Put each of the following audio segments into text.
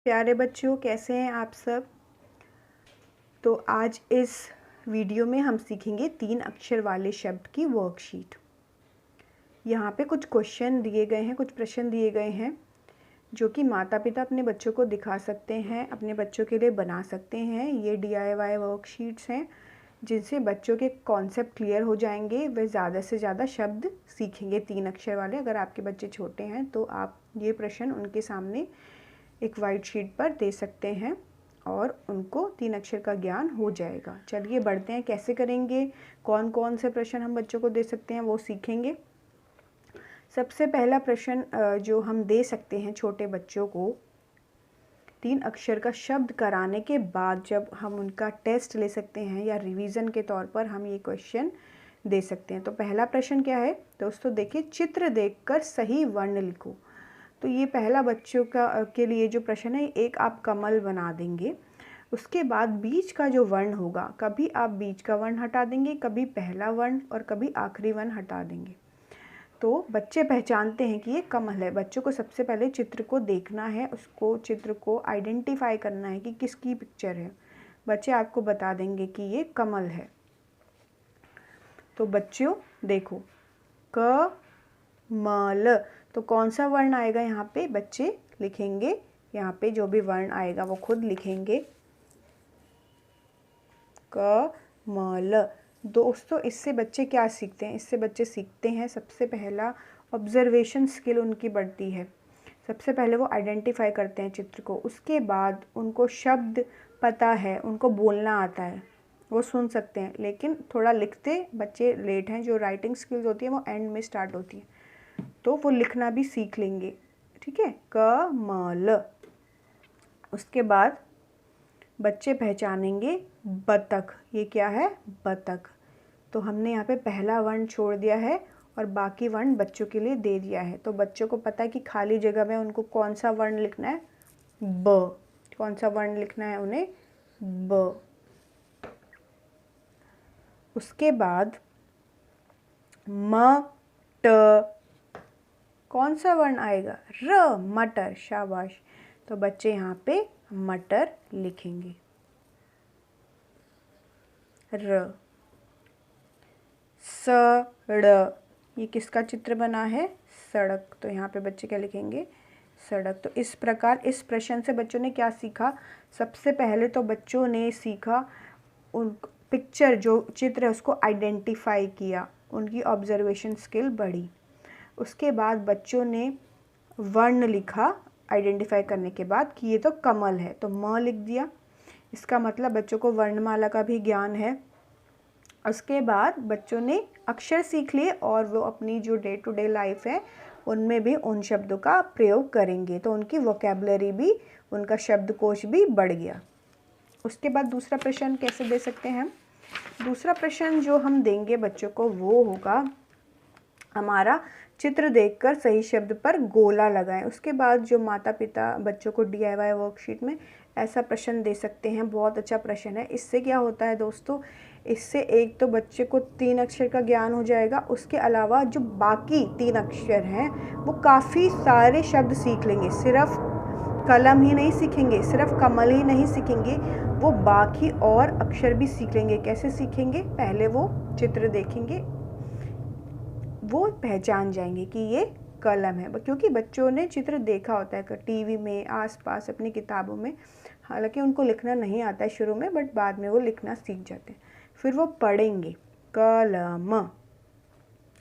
प्यारे बच्चों, कैसे हैं आप सब। तो आज इस वीडियो में हम सीखेंगे 3 अक्षर वाले शब्द की वर्कशीट। यहाँ पे कुछ क्वेश्चन दिए गए हैं, कुछ प्रश्न दिए गए हैं जो कि माता पिता अपने बच्चों को दिखा सकते हैं, अपने बच्चों के लिए बना सकते हैं। ये DIY वर्कशीट्स हैं जिनसे बच्चों के कॉन्सेप्ट क्लियर हो जाएंगे, वे ज़्यादा से ज़्यादा शब्द सीखेंगे 3 अक्षर वाले। अगर आपके बच्चे छोटे हैं तो आप ये प्रश्न उनके सामने एक वाइट शीट पर दे सकते हैं और उनको 3 अक्षर का ज्ञान हो जाएगा। चलिए बढ़ते हैं, कैसे करेंगे, कौन कौन से प्रश्न हम बच्चों को दे सकते हैं वो सीखेंगे। सबसे पहला प्रश्न जो हम दे सकते हैं छोटे बच्चों को 3 अक्षर का शब्द कराने के बाद, जब हम उनका टेस्ट ले सकते हैं या रिवीजन के तौर पर हम ये क्वेश्चन दे सकते हैं। तो पहला प्रश्न क्या है दोस्तों, देखिए, चित्र देखकर सही वर्ण लिखो। तो ये पहला बच्चों के लिए जो प्रश्न है, एक आप कमल बना देंगे। उसके बाद बीच का जो वर्ण होगा, कभी आप बीच का वर्ण हटा देंगे, कभी पहला वर्ण और कभी आखिरी वर्ण हटा देंगे। तो बच्चे पहचानते हैं कि ये कमल है। बच्चों को सबसे पहले चित्र को देखना है, उसको चित्र को आइडेंटिफाई करना है कि किसकी पिक्चर है। बच्चे आपको बता देंगे कि ये कमल है। तो बच्चों देखो, कमल, तो कौन सा वर्ण आएगा यहाँ पे, बच्चे लिखेंगे। यहाँ पे जो भी वर्ण आएगा वो खुद लिखेंगे, कमल। दोस्तों, इससे बच्चे क्या सीखते हैं, इससे बच्चे सीखते हैं सबसे पहला ऑब्जर्वेशन स्किल उनकी बढ़ती है। सबसे पहले वो आइडेंटिफाई करते हैं चित्र को, उसके बाद उनको शब्द पता है, उनको बोलना आता है, वो सुन सकते हैं। लेकिन थोड़ा लिखते बच्चे लेट हैं, जो राइटिंग स्किल्स होती है वो एंड में स्टार्ट होती है, तो वो लिखना भी सीख लेंगे। ठीक है, कमल। उसके बाद बच्चे पहचानेंगे बतख। ये क्या है, बतख। तो हमने यहाँ पे पहला वर्ण छोड़ दिया है और बाकी वर्ण बच्चों के लिए दे दिया है। तो बच्चों को पता है कि खाली जगह में उनको कौन सा वर्ण लिखना है, ब। कौन सा वर्ण लिखना है उन्हें, ब। उसके बाद मटर, कौन सा वर्ण आएगा, र, मटर। शाबाश। तो बच्चे यहाँ पे मटर लिखेंगे, र। सड़क, ये किसका चित्र बना है, सड़क। तो यहाँ पे बच्चे क्या लिखेंगे, सड़क। तो इस प्रकार इस प्रश्न से बच्चों ने क्या सीखा, सबसे पहले तो बच्चों ने सीखा उन पिक्चर, जो चित्र है उसको आइडेंटिफाई किया, उनकी ऑब्जर्वेशन स्किल बढ़ी। उसके बाद बच्चों ने वर्ण लिखा आइडेंटिफाई करने के बाद कि ये तो कमल है, तो म लिख दिया। इसका मतलब बच्चों को वर्णमाला का भी ज्ञान है। उसके बाद बच्चों ने अक्षर सीख लिए और वो अपनी जो डे टू डे लाइफ है उनमें भी उन शब्दों का प्रयोग करेंगे, तो उनकी वोकैबुलरी भी, उनका शब्दकोश भी बढ़ गया। उसके बाद दूसरा प्रश्न कैसे दे सकते हैं हम, दूसरा प्रश्न जो हम देंगे बच्चों को वो होगा हमारा, चित्र देखकर सही शब्द पर गोला लगाएं। उसके बाद जो माता पिता बच्चों को DIY वर्कशीट में ऐसा प्रश्न दे सकते हैं, बहुत अच्छा प्रश्न है। इससे क्या होता है दोस्तों, इससे एक तो बच्चे को 3 अक्षर का ज्ञान हो जाएगा, उसके अलावा जो बाकी 3 अक्षर हैं वो काफ़ी सारे शब्द सीख लेंगे। सिर्फ कलम ही नहीं सीखेंगे, सिर्फ कमल ही नहीं सीखेंगे, वो बाकी और अक्षर भी सीख लेंगे। कैसे सीखेंगे, पहले वो चित्र देखेंगे, वो पहचान जाएंगे कि ये कलम है, क्योंकि बच्चों ने चित्र देखा होता है टीवी में, आसपास, अपनी किताबों में। हालांकि उनको लिखना नहीं आता है शुरू में, बट बाद में वो लिखना सीख जाते हैं। फिर वो पढ़ेंगे कलम।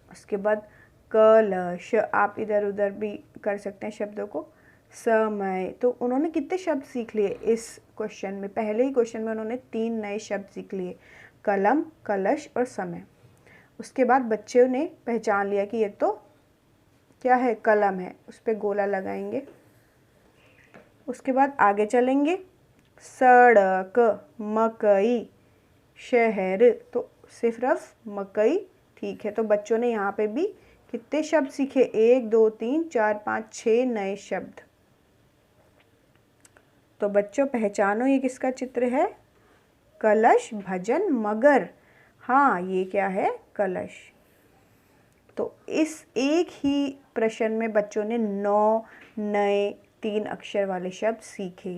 उसके बाद कलश, आप इधर उधर भी कर सकते हैं शब्दों को। समय, तो उन्होंने कितने शब्द सीख लिए इस क्वेश्चन में, पहले ही क्वेश्चन में उन्होंने 3 नए शब्द सीख लिए, कलम, कलश और समय। उसके बाद बच्चों ने पहचान लिया कि ये तो क्या है, कलम है, उस पर गोला लगाएंगे। उसके बाद आगे चलेंगे, सड़क, मकई, शहर, तो सिर्फ मकई। ठीक है, तो बच्चों ने यहाँ पे भी कितने शब्द सीखे, 1 2 3 4 5 6 नए शब्द। तो बच्चों पहचानो ये किसका चित्र है, कलश, भजन, मगर। हाँ, ये क्या है, कलश। तो इस एक ही प्रश्न में बच्चों ने 9 नए 3 अक्षर वाले शब्द सीखे।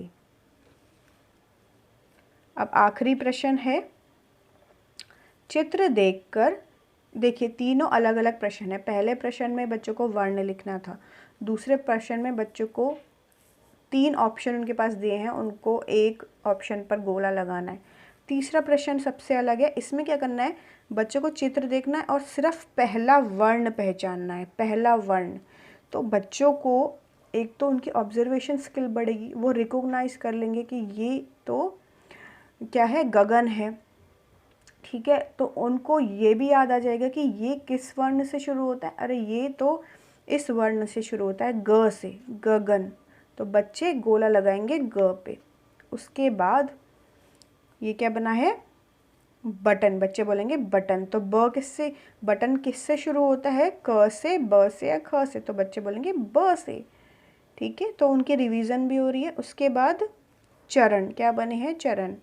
अब आखिरी प्रश्न है, चित्र देखकर, देखिए तीनों अलग अलग प्रश्न है। पहले प्रश्न में बच्चों को वर्ण लिखना था, दूसरे प्रश्न में बच्चों को 3 ऑप्शन उनके पास दिए हैं, उनको एक ऑप्शन पर गोला लगाना है। तीसरा प्रश्न सबसे अलग है, इसमें क्या करना है, बच्चों को चित्र देखना है और सिर्फ पहला वर्ण पहचानना है, पहला वर्ण। तो बच्चों को एक तो उनकी ऑब्जर्वेशन स्किल बढ़ेगी, वो रिकॉग्नाइज कर लेंगे कि ये तो क्या है, गगन है, ठीक है। तो उनको ये भी याद आ जाएगा कि ये किस वर्ण से शुरू होता है, अरे ये तो इस वर्ण से शुरू होता है, ग से, गगन। तो बच्चे गोला लगाएंगे ग पे। उसके बाद ये क्या बना है, बटन, बच्चे बोलेंगे बटन। तो ब किससे, बटन किससे शुरू होता है, क से, ब से या ख से, तो बच्चे बोलेंगे ब से, ठीक है। तो उनकी रिवीजन भी हो रही है। उसके बाद चरण, क्या बने हैं, चरण,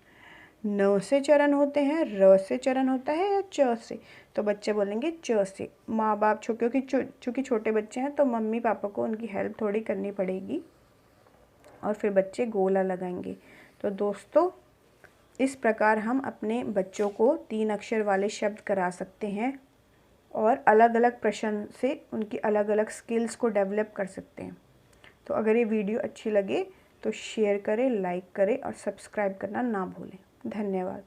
न से चरण होते हैं, र से चरण होता है या च से, तो बच्चे बोलेंगे च से। माँ बाप क्योंकि चूँकि छोटे बच्चे हैं तो मम्मी पापा को उनकी हेल्प थोड़ी करनी पड़ेगी और फिर बच्चे गोला लगाएंगे। तो दोस्तों, इस प्रकार हम अपने बच्चों को 3 अक्षर वाले शब्द करा सकते हैं और अलग अलग प्रश्न से उनकी अलग अलग स्किल्स को डेवलप कर सकते हैं। तो अगर ये वीडियो अच्छी लगे तो शेयर करें, लाइक करें और सब्सक्राइब करना ना भूलें। धन्यवाद।